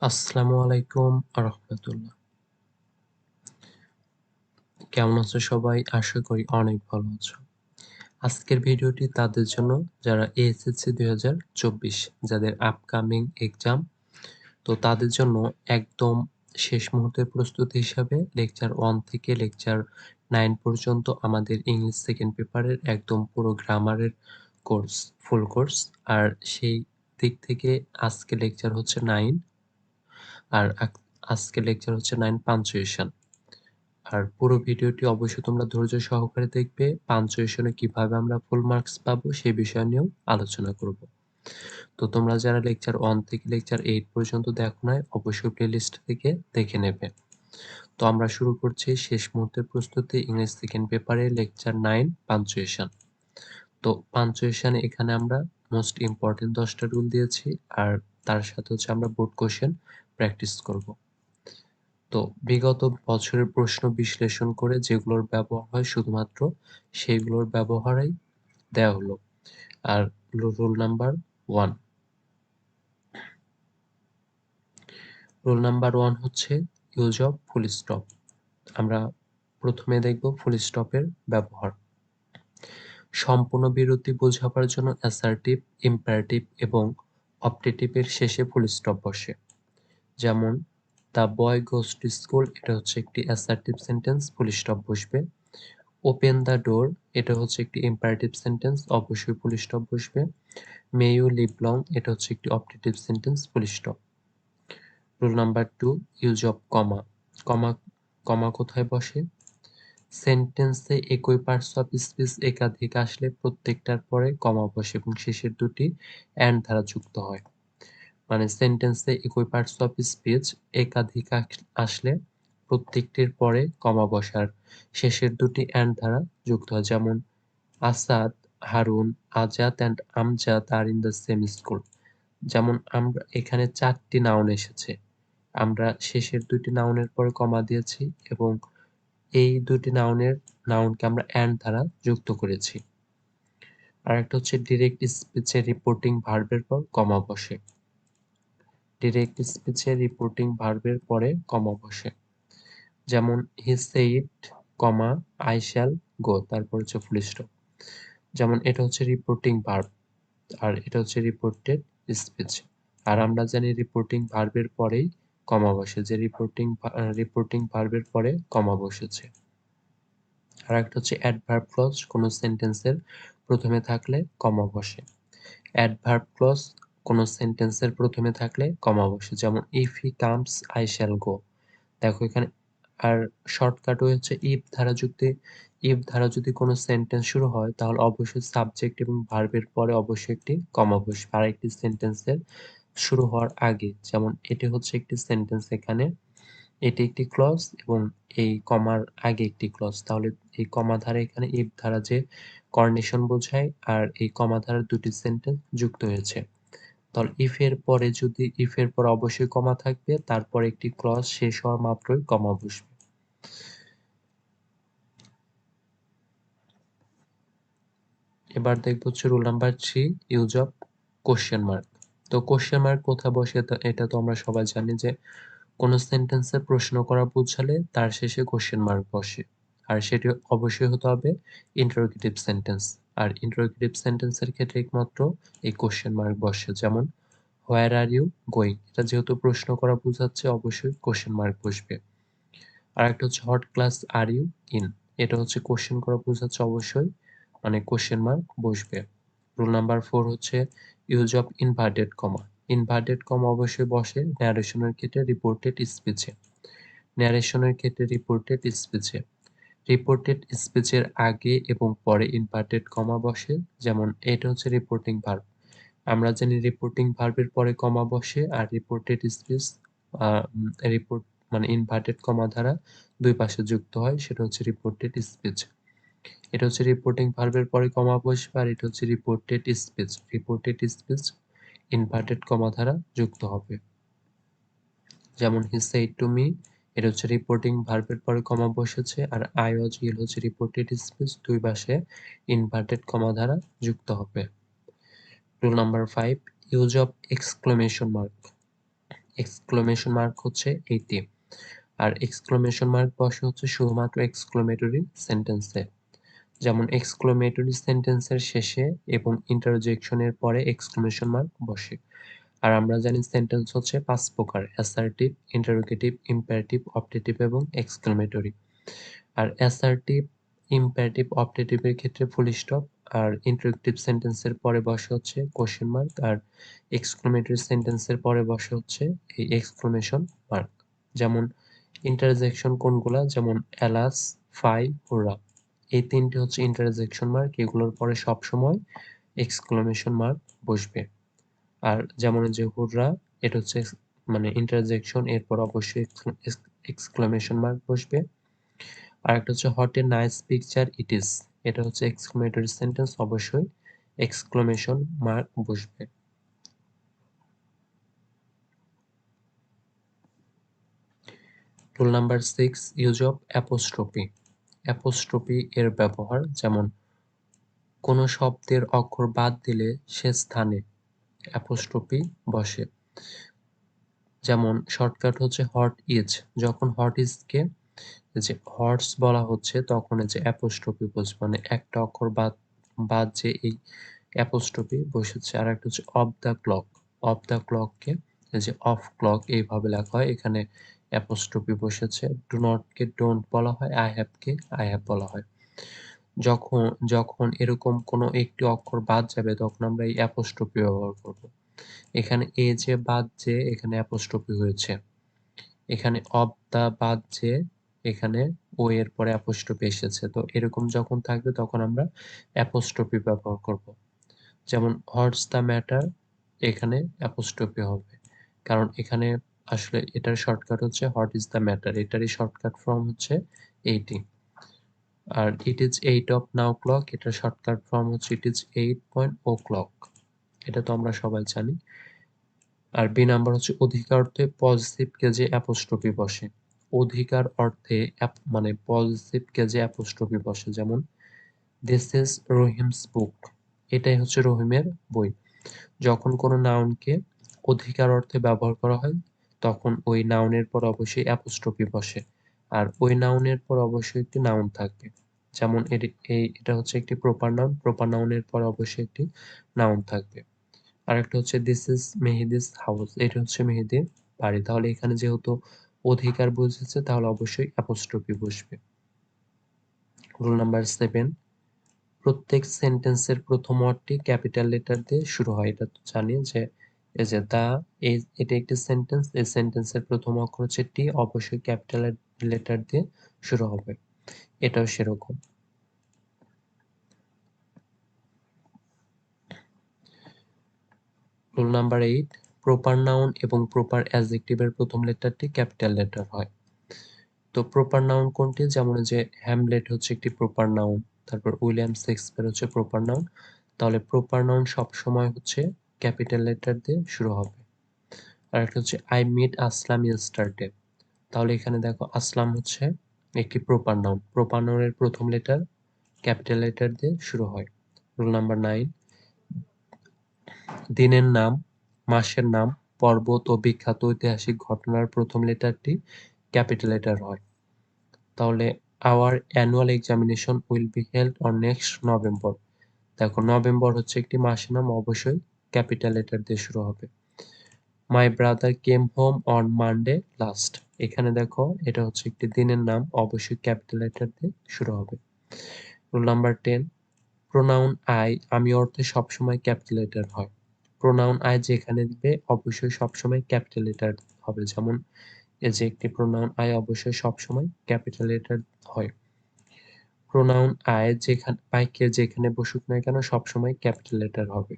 আসসালামু আলাইকুম রাহমাতুল্লাহ। কেমন আছো সবাই? আশা করি অনেক ভালো আছো। আজকের ভিডিওটি তাদের জন্য যারা এএসএসসি 2024 যাদের আপকামিং এক্সাম, তো তাদের জন্য একদম শেষ মুহূর্তের প্রস্তুতি হিসাবে লেকচার 1 থেকে লেকচার 9 পর্যন্ত আমাদের ইংলিশ সেকেন্ড পেপারের একদম পুরো গ্রামারের কোর্স, ফুল কোর্স। আর সেই দিক থেকে আজকে লেকচার হচ্ছে 9 আর আজকে লেকচার হচ্ছে 9 পাঞ্চুয়েশন। আর পুরো ভিডিওটি অবশ্যই তোমরা ধৈর্য সহকারে দেখবে। পাঞ্চুয়েশনে কিভাবে আমরা ফুল মার্কস পাবো সেই বিষয় নিয়েও আলোচনা করব। তো তোমরা যারা লেকচার 1 থেকে লেকচার 8 পর্যন্ত দেখো নাই, অবশ্যই প্লেলিস্ট থেকে দেখে নেবে। তো আমরা শুরু করছি শেষ মুহূর্তের প্রস্তুতি ইংলিশ সেকেন্ড পেপারে লেকচার 9 পাঞ্চুয়েশন। তো পাঞ্চুয়েশন এখানে আমরা মোস্ট ইম্পর্টেন্ট 10টা রুল দিয়েছি, আর তার সাথে হচ্ছে আমরা বোর্ড কোশ্চেন প্র্যাকটিস করব। তো বিগত বছরের প্রশ্ন বিশ্লেষণ করে যেগুলোর ব্যবহার হয় শুধুমাত্র সেইগুলোর ব্যবহারেই দেয়া হলো। আর রুল নাম্বার 1, রুল নাম্বার 1 হচ্ছে ইউজ অফ ফুল স্টপ। আমরা প্রথমে দেখব ফুল স্টপের ব্যবহার। সম্পূর্ণ বিরতি বোঝাবার জন্য অ্যাসার্টিভ, ইম্পারেটিভ এবং অপটেটিভের শেষে ফুল স্টপ বসে। যেমন the boy goes to school, এটা হচ্ছে একটি অ্যাসার্টিভ সেন্টেন্স, ফুল স্টপ বসবে। ওপেন দ্য ডোর, এটা হচ্ছে একটি ইম্পারেটিভ সেন্টেন্স, অবশ্যই ফুল স্টপ বসবে। মে ইউ লিভ লং, এটা হচ্ছে একটি optative sentence, full stop. Rule number 2, use of comma. Comma comma কোথায় বসে? সেন্টেন্সে একই পার্টস অফ স্পিচ একাধিক আসলে প্রত্যেকটার পরে কমা বসে এবং শেষের দুটি অ্যান্ড দ্বারা যুক্ত হয়। মানে সেন্টেন্সে একই পার্টস অফ স্পিচ একাধিক আসলে প্রত্যেকটির পরে কমা বসার শেষের দুটি অ্যান্ড দ্বারা যুক্ত হয়। যেমন আসাদ, হারুন, আজাদ অ্যান্ড আমজাদ আর ইন দ্য সেম স্কুল। যেমন আমরা এখানে 4টি নাউন এসেছে, আমরা শেষের দুটি নাউনের পরে কমা দিয়েছি এবং এই দুটি নাউনকে আমরা অ্যান্ড দ্বারা যুক্ত করেছি। আর একটা হচ্ছে ডিরেক্ট স্পিচে রিপোর্টিং ভার্বের পর কমা বসে। ডিরেক্ট স্পিচে রিপোর্টিং ভার্বের পরে কমা বসে। যেমন he said, comma I shall go, তারপর হচ্ছে ফুল স্টপ। যেমন এটা হচ্ছে রিপোর্টিং ভার্ব আর এটা হচ্ছে রিপোর্টেড স্পিচ। আর আমরা জানি রিপোর্টিং ভার্বের পরেই কমা বসে, যে রিপোর্টিং ভার্বের পরে কমা বসেছে। আর একটা হচ্ছে অ্যাডভার্ব ক্লজ, কোনো সেন্টেন্সের প্রথমে থাকলে কমা বসে। অ্যাডভার্ব ক্লজ কোনো সেন্টেন্সের প্রথমে থাকলে কমা বসে। যেমন if he comes I shall go. দেখো এখানে আর শর্টকাট হচ্ছে ইফ ধারা যদি কোনো সেন্টেন্স শুরু হয় তাহলে অবশ্যই সাবজেক্ট এবং ভার্বের পরে অবশ্যই একটি কমা বসবে আর একটি সেন্টেন্সের শুরু হওয়ার আগে। যেমন এটি হচ্ছে একটি সেন্টেন্স, এখানে এটি একটি ক্লজ এবং এই কমার আগে একটি ক্লজ, তাহলে এই কমা ধারা এখানে ইফ ধারা যে কর্নেশন বোঝায় আর এই কমা ধারার দুটি সেন্টেন্স যুক্ত হয়েছে। তাহলে ইফ এর পর অবশ্যই কমা থাকবে, তারপর একটি ক্লজ শেষ হওয়া মাত্রই কমা বসবে। এবার দেখব হচ্ছে rule number 3, use of question mark. তো কোশ্চেন মার্ক কোথায় বসে এটা তো আমরা সবাই জানি যে কোনো সেন্টেন্সে প্রশ্ন করা বোঝালে তার শেষে কোশ্চেন মার্ক বসে, আর সেটি অবশ্যই হতে হবে ইন্টারোগেটিভ সেন্টেন্স। আর ইন্টারোগেটিভ সেন্টেন্সের ক্ষেত্রে একমাত্র এই কোশ্চেন মার্ক বসে। যেমন হোয়ার আর ইউ গোয়িং, এটা যেহেতু প্রশ্ন করা বোঝাচ্ছে অবশ্যই কোশ্চেন মার্ক বসবে। আর একটা হচ্ছে what class are you in, এটা হচ্ছে কোশ্চেন করা বোঝাচ্ছে অবশ্যই মানে কোশ্চেন মার্ক বসবে। রুল নাম্বার 4 হচ্ছে use of inverted comma. Inverted comma অবশ্যই বসে ন্যারেশনের ক্ষেত্রে, রিপোর্টেড স্পিচে। ন্যারেশনের ক্ষেত্রে রিপোর্টেড স্পিচে, রিপোর্টেড স্পিচের আগে এবং পরে ইনভার্টেড কমা বসে। যেমন এটা হচ্ছে রিপোর্টিং ভার্ব, আমরা জানি রিপোর্টিং ভার্বের পরে কমা বসে আর রিপোর্টেড স্পিচ রিপোর্ট মানে ইনভার্টেড কমা দ্বারা দুই পাশে যুক্ত হয়, সেটা হচ্ছে রিপোর্টেড স্পিচ। এটা হচ্ছে রিপোর্টিং ভার্বের পরে কমা বসবে আর এটা হচ্ছে reported speech. Reported speech inverted comma দ্বারা যুক্ত হবে। যেমন হি সেড টু মি, এটা হচ্ছে রিপোর্টিং ভার্বের পরে কমা বসেছে আর আই ওয়াজ ইল হচ্ছে রিপোর্টেড স্পিচ, দুই পাশে ইনভার্টেড কমা দ্বারা যুক্ত হবে। Rule number 5, use of exclamation mark. Exclamation mark হচ্ছে 80, আর এক্সক্লেমেশন মার্ক বসে হচ্ছে শুধুমাত্র এক্সক্লেমেটরি সেন্টেন্সে, যেমন এক্সক্লেমেটরি সেন্টেন্সের শেষে এবং ইন্টারজেকশনের পরে এক্সক্লেমেশন মার্ক বসে। আর আমরা জানি সেন্টেন্স হচ্ছে 5 প্রকার: অ্যাসার্টিভ, ইন্টারোগেটিভ, ইম্পারেটিভ, অপটেটিভ এবং এক্সক্লেমেটরি। আর অ্যাসার্টিভ, ইম্পারেটিভ, অপটেটিভের ক্ষেত্রে ফুল স্টপ, আর ইন্টারোগেটিভ সেন্টেন্সের পরে বসে হচ্ছে কোশ্চেন মার্ক, আর এক্সক্লেমেটরি সেন্টেন্সের পরে বসে হচ্ছে এই এক্সক্লেমেশন মার্ক। যেমন ইন্টারজেকশন কোনগুলা, যেমন অ্যালাস, ফাই, হুররা, এই তিনটি হচ্ছে ইন্টারজেকশন মার্ক, এগুলোর পরে সবসময় এক্সক্লেমেশন মার্ক বসবে। আর যেমন যে হুররা, এটা হচ্ছে মানে ইন্টারজেকশন, এরপর অবশ্যই এক্সক্লেমেশন মার্ক বসবে। আর একটা হচ্ছে what a nice picture it is, এটা হচ্ছে এক্সক্লেমেটরি সেন্টেন্স, অবশ্যই এক্সক্লেমেশন মার্ক বসবে। Rule number 6, use of apostrophe. Apostrophe এর ব্যবহার, যেমন কোনো শব্দের অক্ষর বাদ দিলে সে স্থানে অ্যাপোস্ট্রফি বসে। যেমন শর্টকাট হচ্ছে হট ইজ, যখন হট ইজকে যে হর্স বলা হচ্ছে তখন এই যে অ্যাপোস্ট্রফি বসবে, মানে একটা অক্ষর বাদ বাদ যে এই অ্যাপোস্ট্রফি বসেছে। আর একটা হচ্ছে of the clock, of the ক্লককে এই যে অফ ক্লক এইভাবে লেখা হয়, এখানে অ্যাপোস্ট্রফি বসেছে। ডু নট কে ডোন্ট বলা হয়, I have K I have বলা হয়। যখন যখন এরকম কোনো একটি অক্ষর বাদ যাবে তখন আমরা এই অ্যাপোস্ট্রফি ব্যবহার করব। এখানে এ যে বাদ যে এখানে অ্যাপোস্ট্রফি হয়েছে, এখানে অফ দা বাদ যে এখানে ও এর পরে অ্যাপোস্ট্রফি এসেছে, তো এরকম যখন থাকবে তখন আমরা অ্যাপোস্ট্রফি ব্যবহার করব। যেমন হোয়াটস দ্য ম্যাটার, এখানে অ্যাপোস্ট্রফি হবে, কারণ এখানে আসলে এটার শর্টকাট হচ্ছে হোয়াট ইজ দ্য ম্যাটার, এটারই শর্টকাট ফর্ম হচ্ছে 80। আর it is 8 of now clock, এটার শর্টকাট ফর্ম হচ্ছে ইট ইজ 8.0 ক্লক, এটা তো আমরা সবাই জানি। আর বি নাম্বার হচ্ছে অধিকার অর্থে পজিটিভ কেজে অ্যাপোস্ট্রফি বসে। অধিকার অর্থে মানে পজিটিভ কেজে অ্যাপোস্ট্রফি বসে, যেমন দিস ইজ রহিমস বুক, এটাই হচ্ছে রহিমের বই। যখন কোনো নাউনকে অধিকার অর্থে ব্যবহার করা হয় তখন ওই নাউনের পর অবশ্যই অ্যাপোস্ট্রফি বসে, আর ওই নাউনের পর অবশ্যই একটি নাউন থাকবে। যেমন এটা হচ্ছে একটি প্রপার নাউন, প্রপার নাউনের পর অবশ্যই একটি নাউন থাকবে। আরেকটা হচ্ছে দিস ইজ মেহেদিস হাউস, এটা হচ্ছে মেহেদির বাড়ি, তাহলে এখানে যেহেতু অধিকার বুঝেছে তাহলে অবশ্যই অ্যাপোস্ট্রফি বসবে। রুল নাম্বার 7, প্রত্যেক সেন্টেন্সের প্রথম ওয়ার্ডটি ক্যাপিটাল লেটার দিয়ে শুরু হয়। এটা তো জানি যে এই যে দা, এটা একটি সেন্টেন্স, এই সেন্টেন্সের প্রথম অক্ষর হচ্ছে টি, অবশ্যই ক্যাপিটাল লেটার দিয়ে শুরু হবে, এটাও সেরকম। রুল নাম্বার 8, প্রপার নাউন এবং প্রপার অ্যাডজেক্টিভের প্রথম লেটারটি ক্যাপিটাল লেটার হয়। তো প্রপার নাউন কোনটি, যেমন যে হ্যামলেট হচ্ছে একটি প্রপার নাউন, তারপর উইলিয়াম শেক্সপিয়ার হচ্ছে প্রপার নাউন, তাহলে প্রপার নাউন সবসময় হচ্ছে ক্যাপিটাল লেটার দিয়ে শুরু হবে। আর একটা হচ্ছে আই মিট আসলাম ইয়েস্টারডে, তাহলে এখানে দেখো আসলাম হচ্ছে একটি প্রপার নাউন, প্রপার নাউনের প্রথম লেটার ক্যাপিটাল লেটার দিয়ে শুরু হয়। রুল নাম্বার 9, দিনের নাম, মাসের নাম, পর্বত ও বিখ্যাত ঐতিহাসিক ঘটনার প্রথম লেটারটি ক্যাপিটাল লেটার হয়। তাহলে our annual examination will be held on next November, দেখো নভেম্বর হচ্ছে একটি মাসের নাম, অবশ্যই ক্যাপিটাল লেটার দিয়ে শুরু হবে। My brother came home on Monday last, এখানে দেখো এটা হচ্ছে একটি দিনের নাম, অবশ্যই ক্যাপিটাল লেটার দিয়ে শুরু হবে। রুল নাম্বার 10, প্রোনাউন আই, আমি অর্থে সবসময় ক্যাপিটাল লেটার হয়। প্রোনাউন আই যেখানে দিবে অবশ্যই সবসময় ক্যাপিটাল লেটার হবে, যেমন এই যে একটি প্রোনাউন আই অবশ্যই সবসময় ক্যাপিটাল লেটার হয়। প্রোনাউন আই যেখানে বাক্যে যেখানে বসুক না কেন সবসময় ক্যাপিটাল লেটার হবে,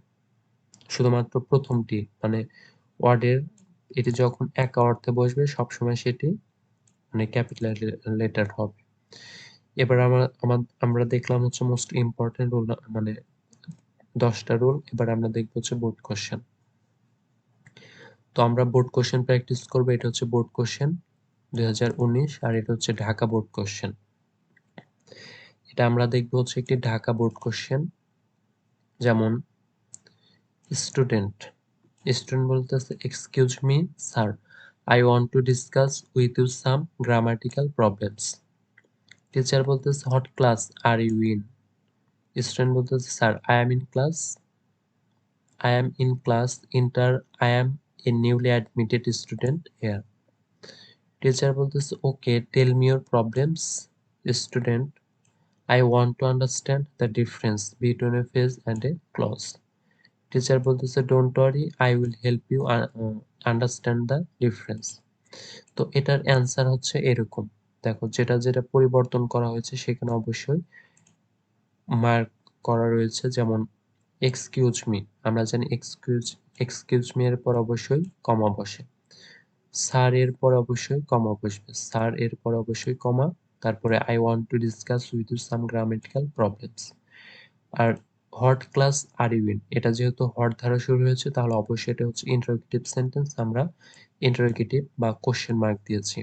শুধুমাত্র প্রথমটি মানে ওয়ার্ডের এটি যখন একা অর্থে বসবে সবসময় সেটি মানে ক্যাপিটাল লেটার হবে। এবার আমরা দেখলাম হচ্ছে মোস্ট ইম্পর্টেন্ট রুল, মানে 10টা রুল। এবার আমরা দেখবো হচ্ছে বোর্ড কোশ্চেন। তো আমরা বোর্ড কোশ্চেন প্র্যাকটিস করবো, এটা হচ্ছে বোর্ড কোশ্চেন 2019, আর এটা হচ্ছে ঢাকা বোর্ড কোশ্চেন। এটা আমরা দেখবো হচ্ছে একটি ঢাকা বোর্ড কোশ্চেন, যেমন স্টুডেন্ট, স্টুডেন্ট বলতেছে excuse me sir, I want to discuss with you some grammatical problems. Teacher বলতেছে what class are you in? Student বলতেছে sir I am in class inter. I am a newly admitted student here. Teacher বলতেছে okay, tell me your problems. Student I want to understand the difference between a phrase and a clause. Teacher বলতেছে don't worry, I will help you understand the difference. তো এটার answer হচ্ছে এরকম। দেখো যেটা যেটা পরিবর্তন করা হয়েছে সেখানে অবশ্যই মার্ক করা রয়েছে। যেমন এক্সকিউজ মি, আমরা জানি এক্সকিউজ মি এর পর অবশ্যই কমা বসে। স্যার এর পর অবশ্যই কমা বসবে, স্যার এর পর অবশ্যই কমা, তারপরে I want to discuss with you some grammatical problems. আর what class are you in, এটা যেহেতু হোয়াট দ্বারা শুরু হয়েছে তাহলে অবশ্যই এটা হচ্ছে ইন্টারোগেটিভ সেন্টেন্স, আমরা ইন্টারোগেটিভ বা কোশ্চেন মার্ক দিয়েছি।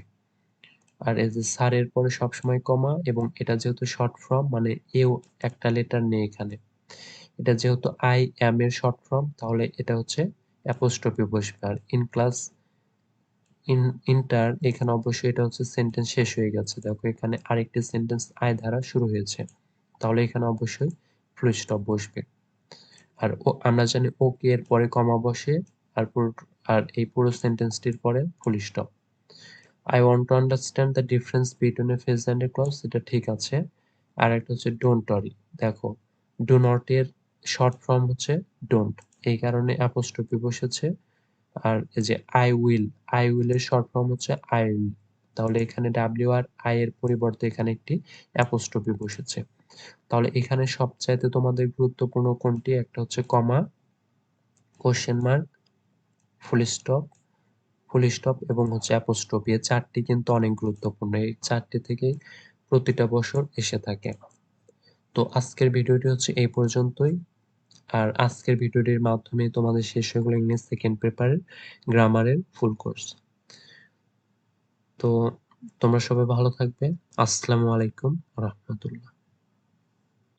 আর এই যে স্যার এর পরে সবসময় কমা, এবং এটা যেহেতু শর্ট ফর্ম মানে এও একটা লেটার নেই এখানে, এটা যেহেতু আই অ্যাম এর শর্ট ফর্ম তাহলে এটা হচ্ছে অ্যাপোস্ট্রফি বসবে। আর ইন ক্লাস ইন্টার, এখানে অবশ্যই এটা হচ্ছে সেন্টেন্স শেষ হয়ে গেছে। দেখো এখানে আরেকটি সেন্টেন্স আই দ্বারা শুরু হয়েছে, তাহলে এখানে অবশ্যই ফুল স্টপ বসবে। আর আমরা জানি ওকে এর পরে কমা বসে, আর এই পুরো সেন্টেন্সটির পরে full stop. I want to understand the difference between a phrase and a clause, এটা ঠিক আছে। আর একটা হচ্ছে ডোন্ট ওয়ারি, দেখো ডু নট এর শর্ট ফর্ম হচ্ছে ডোন্ট, এই কারণে অ্যাপোস্ট্রফি বসেছে। আর এই যে আই উইল এর শর্ট ফর্ম হচ্ছে আই উইল, তাহলে এখানে ডাব্লিউ আর আই এর পরিবর্তে এখানে একটি অ্যাপোস্ট্রফি বসেছে। তাহলে এখানে সবচাইতে তোমাদের গুরুত্বপূর্ণ কোনটি? একটা হচ্ছে কমা, কোশ্চেন মার্ক, ফুল স্টপ এবং হচ্ছে অ্যাপোস্ট্রফি, এই চারটি কিন্তু অনেক গুরুত্বপূর্ণ। এই চারটি থেকে প্রতিটা বছর এসে থাকে। তো আজকের ভিডিওটি হচ্ছে এই পর্যন্তই। আর আজকের ভিডিওটির মাধ্যমে তোমাদের শেষ হয়ে গেল ইংলিশ সেকেন্ড পেপারের গ্রামারের ফুল কোর্স। তো তোমরা সবাই ভালো থাকবে। আসসালামু আলাইকুম রাহমাতুল্লাহ।